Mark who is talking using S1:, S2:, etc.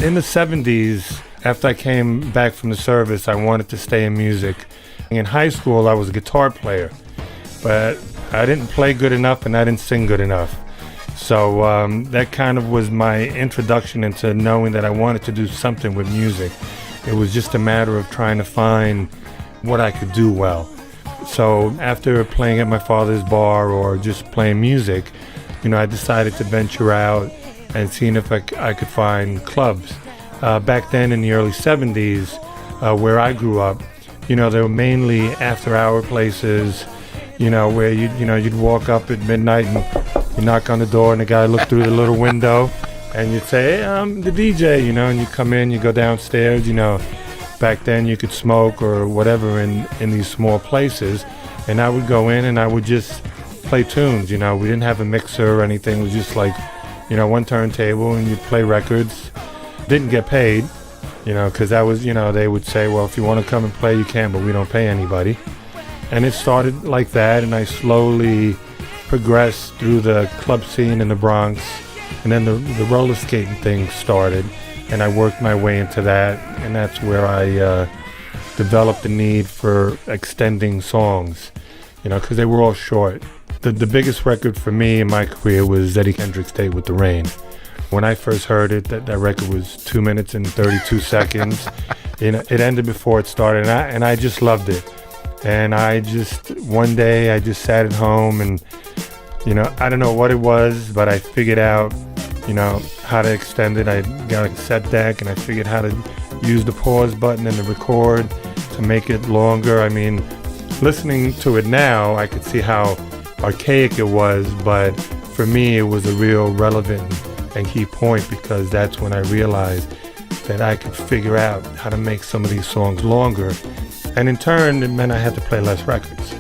S1: In the 70s, after I came back from the service, I wanted to stay in music. In high school, I was a guitar player, but I didn't play good enough and I didn't sing good enough. So that kind of was my introduction into knowing that I wanted to do something with music. It was just a matter of trying to find what I could do well. So after playing at my father's bar or just playing music, I decided to venture out and seeing if I could find clubs. Back then in the early 70s, where I grew up, there were mainly after-hour places, where you'd walk up at midnight and you knock on the door and the guy looked through the little window and you'd say, hey, I'm the DJ, and you come in, you go downstairs, Back then you could smoke or whatever in these small places, and I would go in and I would just play tunes. We didn't have a mixer or anything. It was just like, one turntable and you'd play records. Didn't get paid, because that was, they would say, well, if you want to come and play, you can, but we don't pay anybody. And it started like that, and I slowly progressed through the club scene in the Bronx, and then the roller skating thing started. And I worked my way into that, and that's where I developed the need for extending songs, because they were all short. The biggest record for me in my career was Eddie Kendrick's Day with the Rain. When I first heard it, that record was 2 minutes and 32 seconds. It ended before it started, and I just loved it. And one day I just sat at home and, I don't know what it was, but I figured out how to extend it. I got a cassette deck and I figured how to use the pause button and the record to make it longer. I mean, listening to it now, I could see how archaic it was, but for me, it was a real relevant and key point, because that's when I realized that I could figure out how to make some of these songs longer. And in turn, it meant I had to play less records.